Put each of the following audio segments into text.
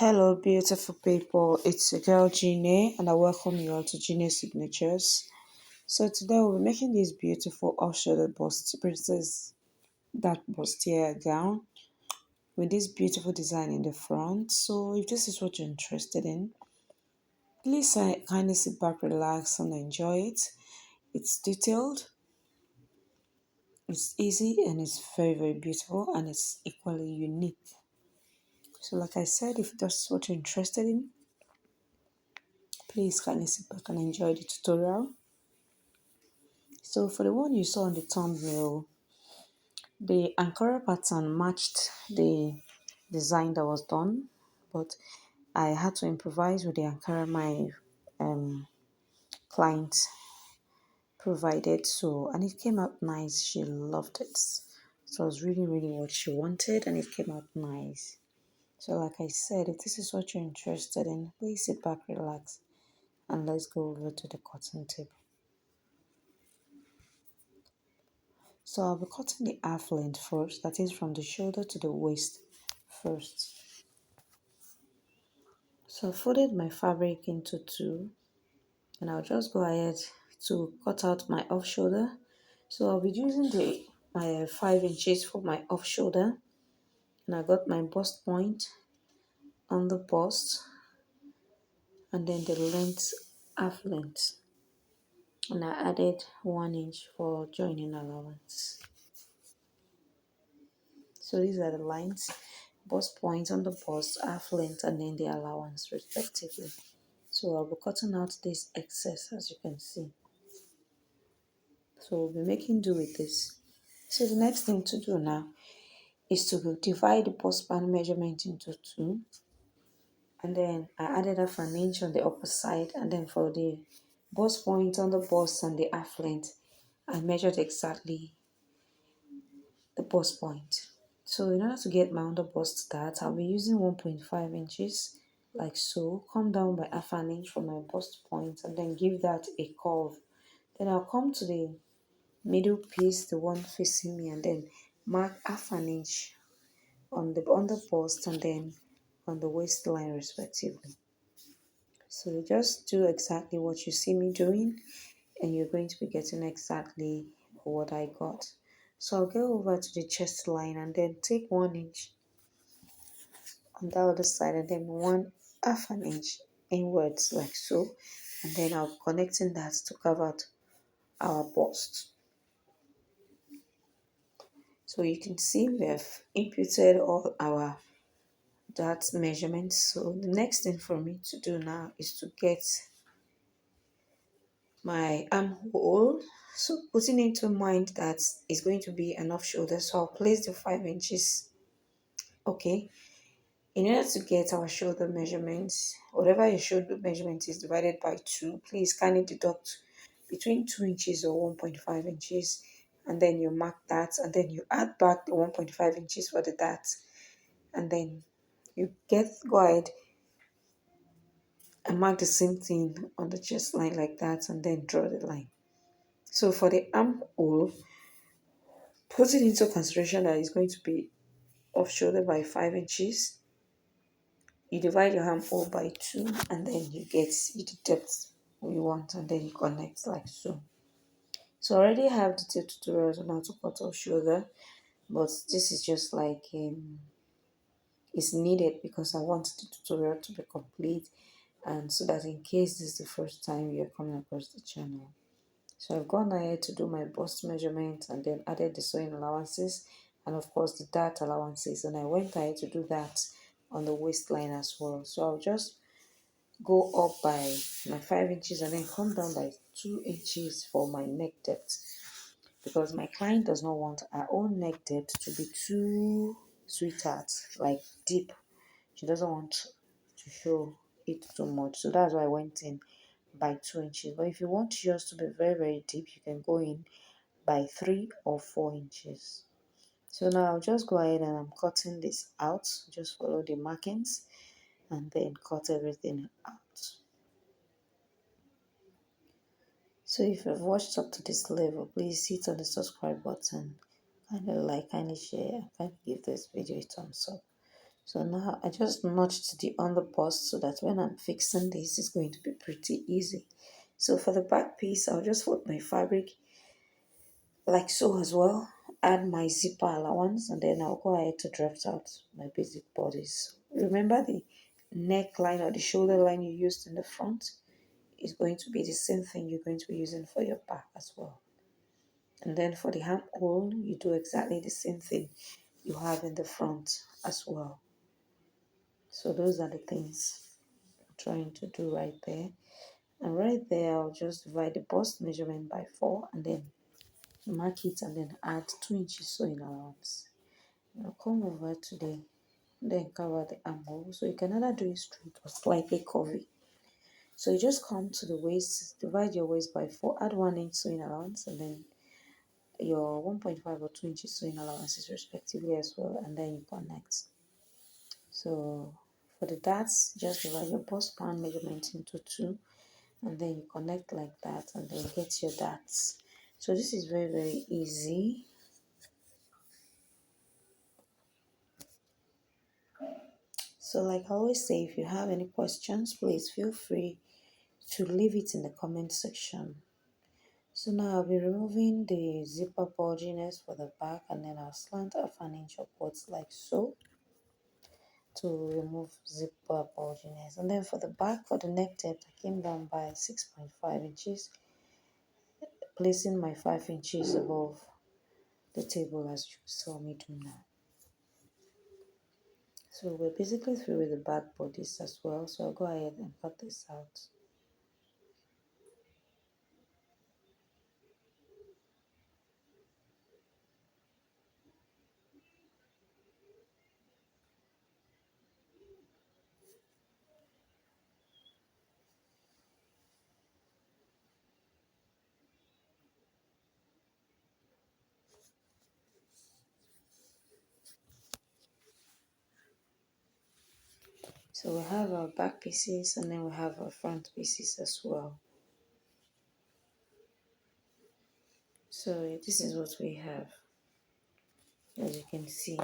Hello, beautiful people. It's your girl Gine, and I welcome you all to Gine Signatures. So today we'll be making this beautiful off-shoulder princess that bustier gown with this beautiful design in the front. So if this is what you're interested in, please kindly sit back, relax, and enjoy it. It's detailed, it's easy, and it's very beautiful, and it's equally unique. So, like I said, if that's what you're interested in, please kindly sit back and enjoy the tutorial. So for the one you saw on the thumbnail, the Ankara pattern matched the design that was done, but I had to improvise with the Ankara my client provided. So, and it came out nice. She loved it. So it was really what she wanted, and it came out nice. So like I said, if this is what you're interested in, please sit back, relax, and let's go over to the cutting table. So I'll be cutting the half length first, that is from the shoulder to the waist first. So I folded my fabric into two, and I'll just go ahead to cut out my off shoulder. So I'll be using my 5 inches for my off shoulder, and I got my bust point on the bust, and then the length, half length, and I added 1 inch for joining allowance. So these are the lines, bust point on the bust, half length, and then the allowance respectively. So I'll be cutting out this excess, as you can see. So we'll be making do with this. So the next thing to do now is to divide the bust span measurement into two, and then I added half an inch on the upper side, and then for the bust point on the bust and the half length, I measured exactly the bust point. So in order to get my under bust start, I'll be using 1.5 inches like so, come down by half an inch from my bust point, and then give that a curve. Then I'll come to the middle piece, the one facing me, and then mark half an inch on the under bust and then on the waistline respectively. So you just do exactly what you see me doing, and you're going to be getting exactly what I got. So I'll go over to the chest line and then take 1 inch on the other side, and then one half an inch inwards like so, and then I'll be connecting that to cover out our bust. So you can see we have imputed all our that measurement. So the next thing for me to do now is to get my armhole. So putting into mind that it's going to be an off shoulder, so I'll place the 5 inches. Okay, in order to get our shoulder measurements, whatever your shoulder measurement is divided by 2, please kindly deduct between 2 inches or 1.5 inches, and then you mark that, and then you add back the 1.5 inches for the that, and then you go ahead and mark the same thing on the chest line like that, and then draw the line. So for the armhole, put it into consideration that it's going to be off shoulder by 5 inches. You divide your armhole by 2, and then you get the depth you want, and then you connect like so. So I already have detailed tutorials on how to cut off shoulder, but this is just like it's needed because I want the tutorial to be complete, and so that in case this is the first time you're coming across the channel. So I've gone ahead to do my bust measurement and then added the sewing allowances and of course the dart allowances, and I went ahead to do that on the waistline as well. So I'll just go up by my 5 inches and then come down by 2 inches for my neck depth, because my client does not want her own neck depth to be too sweetheart, like deep. She doesn't want to show it too much, so that's why I went in by 2 inches. But if you want yours to be very deep, you can go in by 3 or 4 inches. So now I'll just go ahead and I'm cutting this out. Just follow the markings and then cut everything out. So if you've watched up to this level, please hit on the subscribe button, kindly like, kindly share, and kindly give this video a thumbs up. So now I just notched the underbust so that when I'm fixing this, it's going to be pretty easy. So for the back piece, I'll just fold my fabric like so as well. Add my zipper allowance and then I'll go ahead to draft out my basic bodies. Remember the neckline or the shoulder line you used in the front is going to be the same thing you're going to be using for your back as well. And then for the armhole, you do exactly the same thing you have in the front as well. So those are the things I'm trying to do right there. And right there, I'll just divide the bust measurement by 4 and then mark it and then add 2 inches sewing allowance. I'll come over to the then cover the armhole. So you can either do it straight or slightly curvy. So you just come to the waist, divide your waist by 4, add 1 inch sewing allowance and then your 1.5 or 2 inches sewing allowances respectively as well, and then you connect. So for the darts, just divide your bust span measurement into 2 and then you connect like that and then get your darts. So this is very easy. So like I always say, if you have any questions, please feel free to leave it in the comment section. So now I'll be removing the zipper bulginess for the back and then I'll slant off an inch upwards like so to remove zipper bulginess. And then for the back, for the neck depth, I came down by 6.5 inches, placing my 5 inches above the table as you saw me do now. So we're basically through with the back bodies as well. So I'll go ahead and cut this out. So we have our back pieces and then we have our front pieces as well. So this is what we have, as you can see.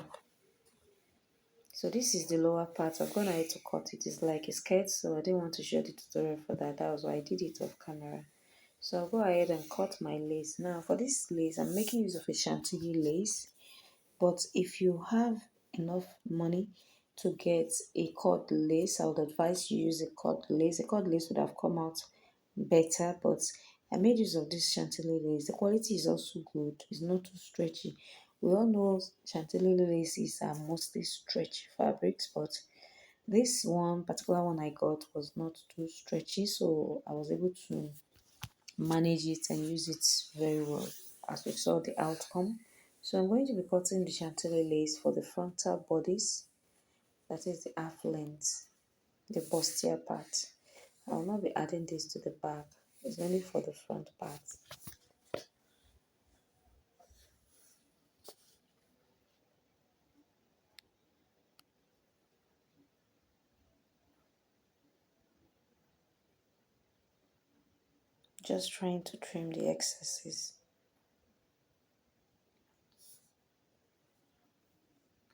So this is the lower part. I'm gonna have to cut it. It's like a skirt, so I didn't want to show the tutorial for that. That was why I did it off camera. So I'll go ahead and cut my lace. Now for this lace, I'm making use of a Chantilly lace. But if you have enough money to get a cord lace, I would advise you use a cord lace. A cord lace would have come out better, but I made use of this Chantilly lace. The quality is also good. It's not too stretchy. We all know Chantilly laces are mostly stretchy fabrics, but this one particular one I got was not too stretchy, so I was able to manage it and use it very well as we saw the outcome. So I'm going to be cutting the Chantilly lace for the frontal bodies, that is the half length, the bustier part. I will not be adding this to the back, it's only for the front part. Just trying to trim the excesses.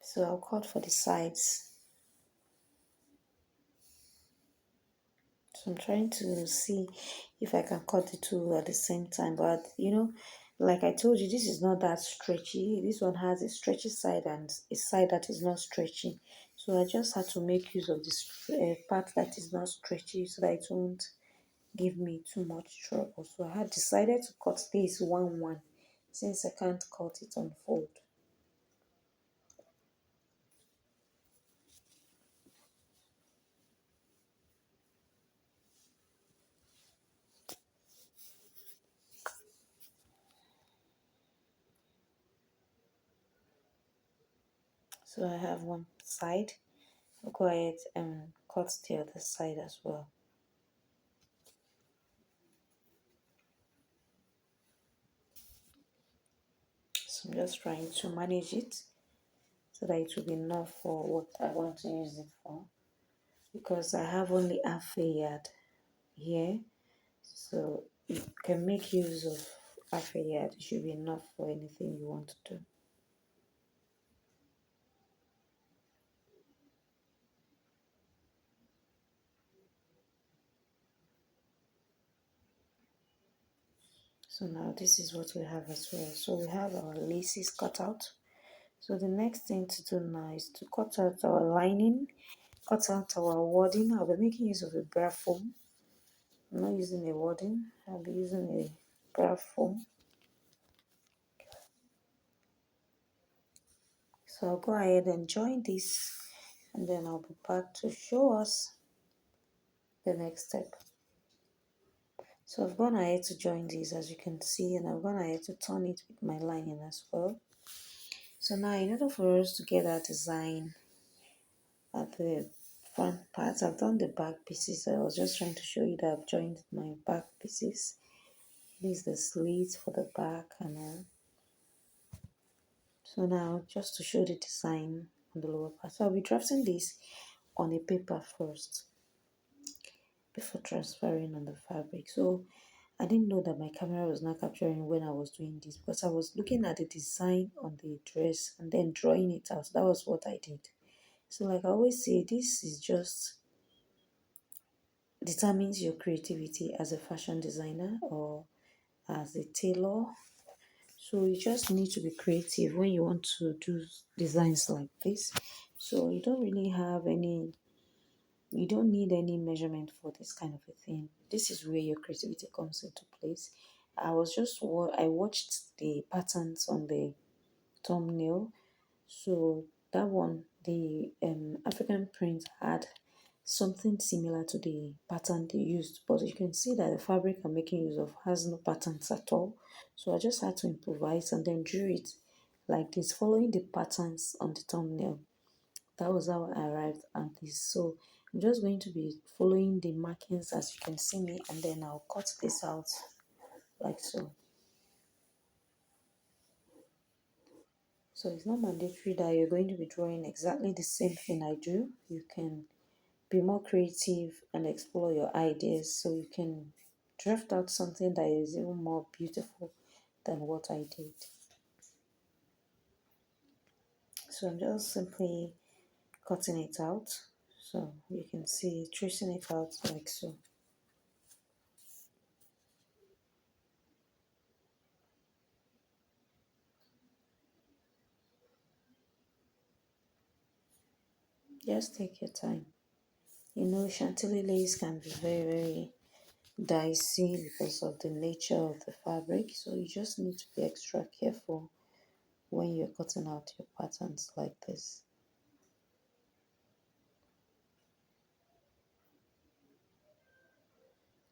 So I'll cut for the sides. So I'm trying to see if I can cut the two at the same time. But like I told you, this is not that stretchy. This one has a stretchy side and a side that is not stretchy. So I just had to make use of this part that is not stretchy so that it won't give me too much trouble. So I had decided to cut this one since I can't cut it on fold. So I have one side. I'll go ahead and cut the other side as well. So I'm just trying to manage it so that it will be enough for what I want to use it for, because I have only half a yard here, so you can make use of half a yard. It should be enough for anything you want to do. So now this is what we have as well. So we have our laces cut out. So the next thing to do now is to cut out our lining, cut out our wadding. I'll be making use of a bra foam. I'm not using a wadding, I'll be using a bra foam. So I'll go ahead and join this, and then I'll be back to show us the next step. So I've gone ahead to join this, as you can see, and I've gone ahead to turn it with my lining as well. So now in order for us to get our design at the front part, I've done the back pieces. I was just trying to show you that I've joined my back pieces. This is the slits for the back and all. So now just to show the design on the lower part. So I'll be drafting this on a paper first before transferring on the fabric. So I didn't know that my camera was not capturing when I was doing this, because I was looking at the design on the dress and then drawing it out. That was what I did. So like I always say, this is just determines your creativity as a fashion designer or as a tailor. So you just need to be creative when you want to do designs like this. So you don't need any measurement for this kind of a thing. This is where your creativity comes into place. I watched the patterns on the thumbnail. So that one, the African print had something similar to the pattern they used, but you can see that the fabric I'm making use of has no patterns at all. So I just had to improvise and then drew it like this, following the patterns on the thumbnail. That was how I arrived at this. So I'm just going to be following the markings as you can see me, and then I'll cut this out like so. So it's not mandatory that you're going to be drawing exactly the same thing I do. You can be more creative and explore your ideas, so you can draft out something that is even more beautiful than what I did. So I'm just simply cutting it out, so you can see tracing it out like so. Just take your time. You know, chantilly lace can be very, very dicey because of the nature of the fabric, so you just need to be extra careful when you're cutting out your patterns like this.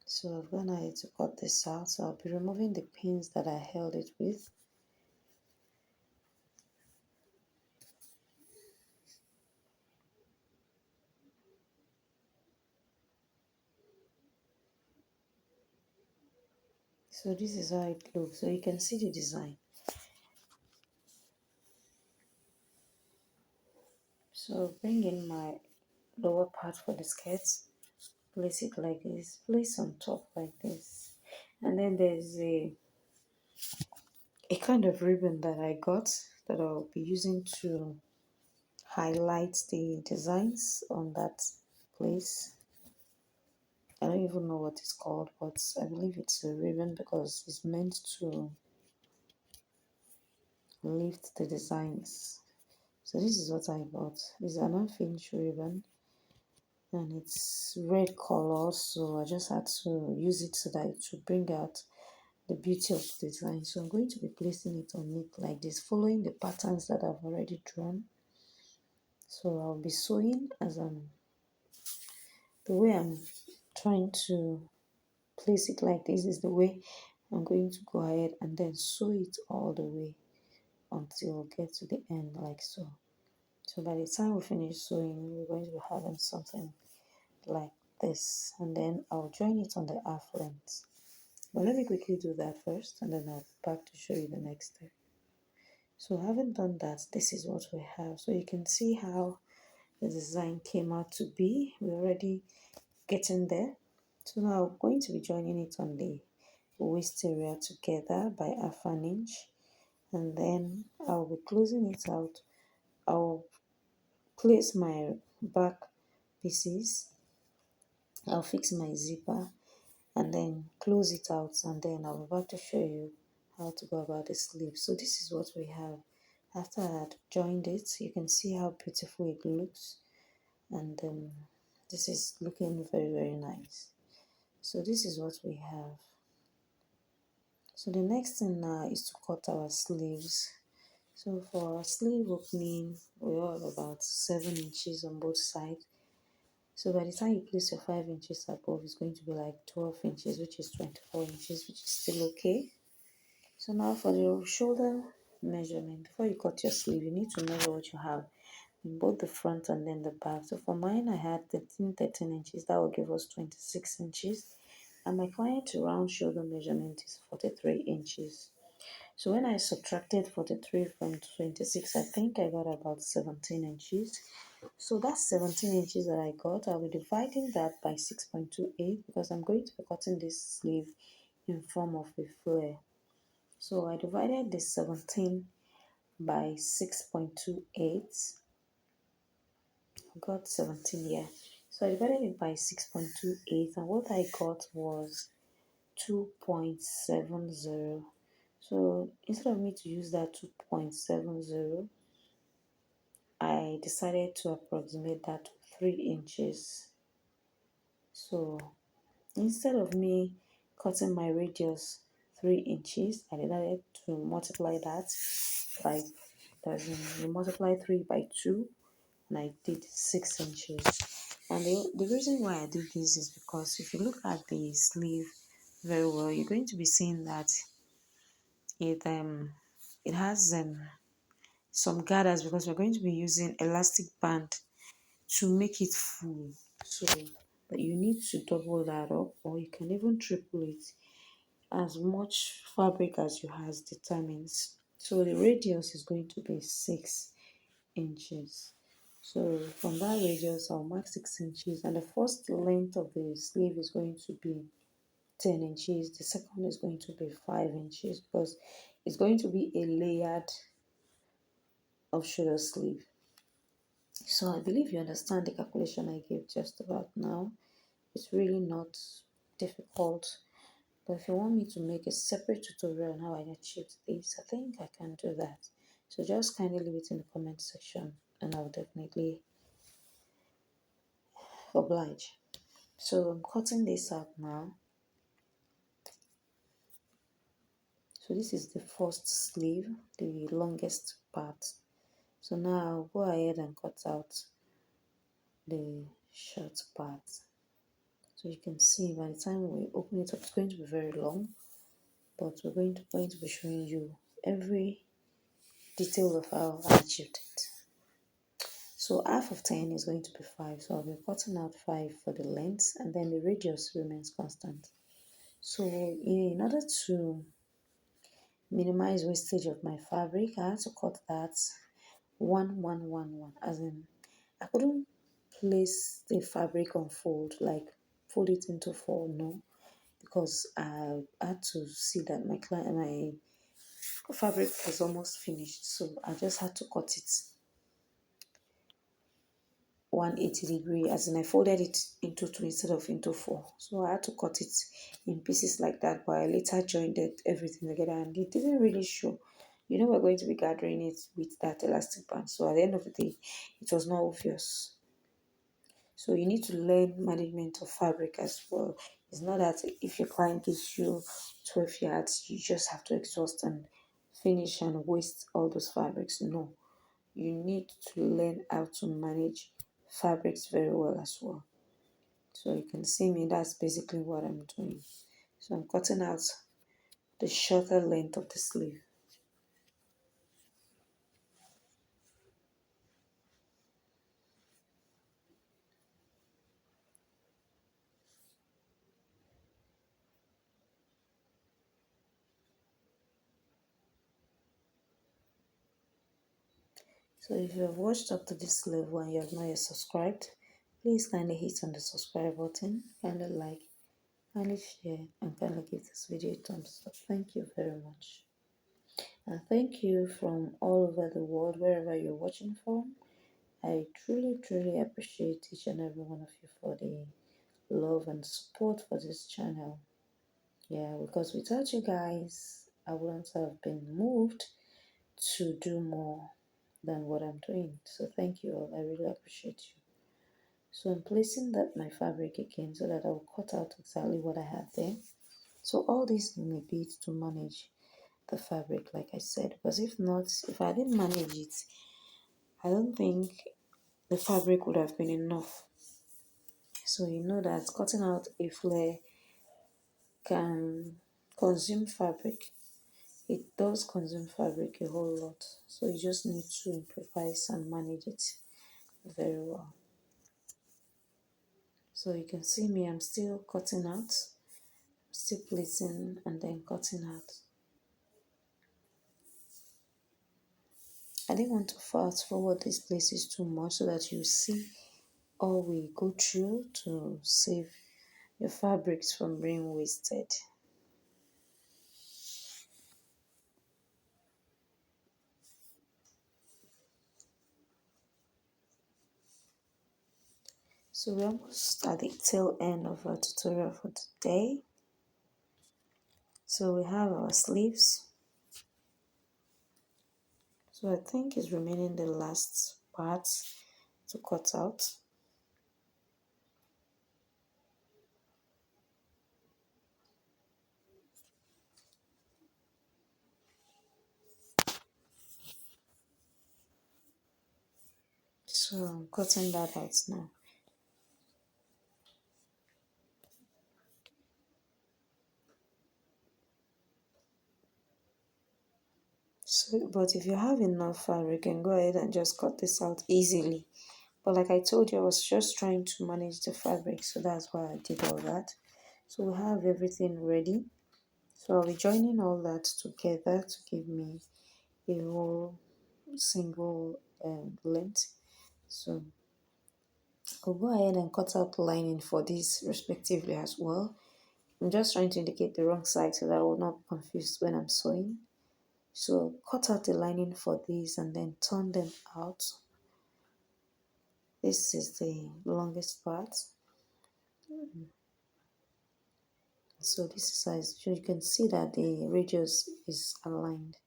So I've gone ahead to cut this out, so I'll be removing the pins that I held it with. So this is how it looks, so you can see the design. So bring in my lower part for the skirts, place it like this, place on top like this, and then there's a kind of ribbon that I got that I'll be using to highlight the designs on that place. I don't even know what it's called, but I believe it's a ribbon because it's meant to lift the designs. So this is what I got. It's an unfinished ribbon and it's red color, so I just had to use it so that it should bring out the beauty of the design. So I'm going to be placing it on it like this, following the patterns that I've already drawn. So I'll be sewing as the way I'm trying to place it like this is the way I'm going to go ahead and then sew it all the way until we get to the end like so. So by the time we finish sewing, we're going to be having something like this, and then I'll join it on the half length. But let me quickly do that first, and then I'll be back to show you the next step. So having done that, this is what we have. So you can see how the design came out to be. We're already getting there. So now I'm going to be joining it on the waist area together by half an inch, and then I'll be closing it out. I'll place my back pieces, I'll fix my zipper, and then close it out, and then I'm about to show you how to go about the sleeve. So this is what we have. After I had joined it, you can see how beautiful it looks, and this is looking very nice. So this is what we have. So the next thing now is to cut our sleeves. So for our sleeve opening, we have about 7 inches on both sides. So by the time you place your 5 inches above, it's going to be like 12 inches, which is 24 inches, which is still okay. So now for the shoulder measurement, before you cut your sleeve, you need to measure what you have in both the front and then the back. So for mine, I had 13 inches. That will give us 26 inches. And my client's round shoulder measurement is 43 inches. So when I subtracted 43 from 26, I think I got about 17 inches. So that's 17 inches that I got. I'll be dividing that by 6.28 because I'm going to be cutting this sleeve in form of a flare. So I divided this 17 by 6.28. I got 17 here. So I divided it by 6.28, and what I got was 2.70. So instead of me to use that 2.70, I decided to approximate that to 3 inches. So instead of me cutting my radius 3 inches, I decided to multiply that by, you multiply 3 by 2, and I did 6 inches. And the reason why I did this is because if you look at the sleeve very well, you're going to be seeing that it has some gathers, because we're going to be using elastic band to make it full. So but you need to double that up, or you can even triple it. As much fabric as you has determines. So the radius is going to be 6 inches. So from that radius, I'll mark 6 inches, and the first length of the sleeve is going to be 10 inches. The second is going to be 5 inches because it's going to be a layered of shoulder sleeve. So I believe you understand the calculation I gave just about now. It's really not difficult. But if you want me to make a separate tutorial on how I achieved this, I think I can do that. So just kindly leave it in the comment section and I'll definitely oblige. So I'm cutting this out now. So this is the first sleeve, the longest part. So now I'll go ahead and cut out the short part. So you can see by the time we open it up, it's going to be very long, but we're going to be showing you every detail of how I achieved it. So half of 10 is going to be 5. So I'll be cutting out 5 for the length, and then the radius remains constant. So in order to minimize wastage of my fabric, I had to cut that 1 1 1 1, as in I couldn't place the fabric on fold, like fold it into 4, no, because I had to see that my fabric was almost finished. So I just had to cut it 180 degree, as in I folded it into 2 instead of into 4. So I had to cut it in pieces like that, but I later joined everything together, and it didn't really show. We're going to be gathering it with that elastic band, so at the end of the day it was not obvious. So you need to learn management of fabric as well. It's not that if your client gives you 12 yards, you just have to exhaust and finish and waste all those fabrics. No, you need to learn how to manage fabrics very well as well. So you can see me, that's basically what I'm doing. So I'm cutting out the shorter length of the sleeve. So if you have watched up to this level and you have not yet subscribed, please kindly hit on the subscribe button, kindly like, kindly share, and kindly give this video a thumbs up. Thank you very much. And thank you from all over the world, wherever you're watching from. I truly appreciate each and every one of you for the love and support for this channel. Yeah, because without you guys, I wouldn't have been moved to do more than what I'm doing. So thank you all. I really appreciate you. So I'm placing that my fabric again so that I'll cut out exactly what I have there. So all these may be to manage the fabric, like I said, because if not, if I didn't manage it, I don't think the fabric would have been enough. So you know that cutting out a flare can consume fabric. It does consume fabric a whole lot. So you just need to improvise and manage it very well. So you can see me, I'm still cutting out, still placing and then cutting out. I didn't want to fast forward these places too much so that you see all we go through to save your fabrics from being wasted. So we're almost at the tail end of our tutorial for today. So we have our sleeves. So I think it's remaining the last part to cut out. So I'm cutting that out now. So, but if you have enough fabric, you can go ahead and just cut this out easily. But like I told you, I was just trying to manage the fabric, so that's why I did all that. So we have everything ready. So I'll be joining all that together to give me a whole single length. So I'll go ahead and cut out the lining for this respectively as well. I'm just trying to indicate the wrong side so that I will not be confused when I'm sewing. So cut out the lining for these and then turn them out. This is the longest part. So this is size. So you can see that the radius is aligned.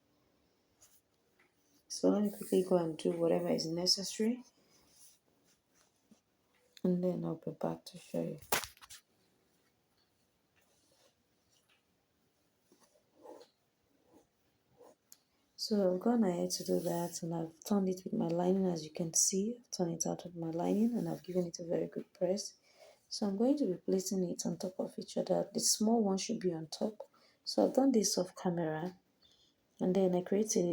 So let me quickly go and do whatever is necessary, and then I'll be back to show you. So I've gone ahead to do that, and I've turned it with my lining. As you can see, I've turned it out with my lining and I've given it a very good press. So I'm going to be placing it on top of each other. The small one should be on top. So I've done this off camera, and then I created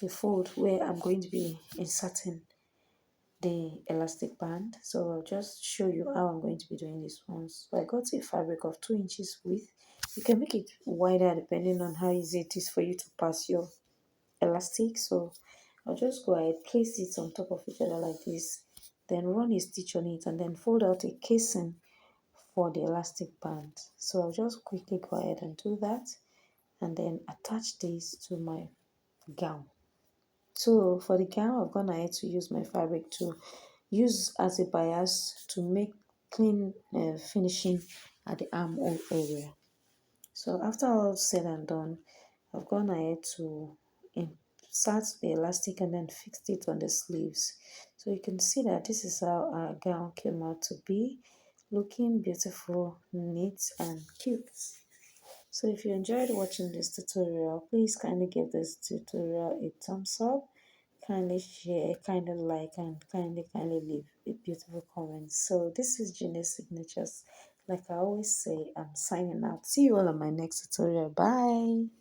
a fold where I'm going to be inserting the elastic band. So I'll just show you how I'm going to be doing this one. So I got a fabric of 2 inches width. You can make it wider depending on how easy it is for you to pass your elastic. So I'll just go ahead, place it on top of each other like this, then run a stitch on it and then fold out a casing for the elastic band. So I'll just quickly go ahead and do that and then attach this to my gown. So for the gown, I've gone ahead to use my fabric to use as a bias to make clean finishing at the armhole area. So after all said and done, I've gone ahead to insert the elastic and then fixed it on the sleeves. So you can see that this is how our gown came out to be, looking beautiful, neat and cute. So if you enjoyed watching this tutorial, please kindly give this tutorial a thumbs up, kindly share, kindly like, and kindly leave a beautiful comment. So this is Genius Signatures. Like I always say, I'm signing out. See you all on my next tutorial. Bye.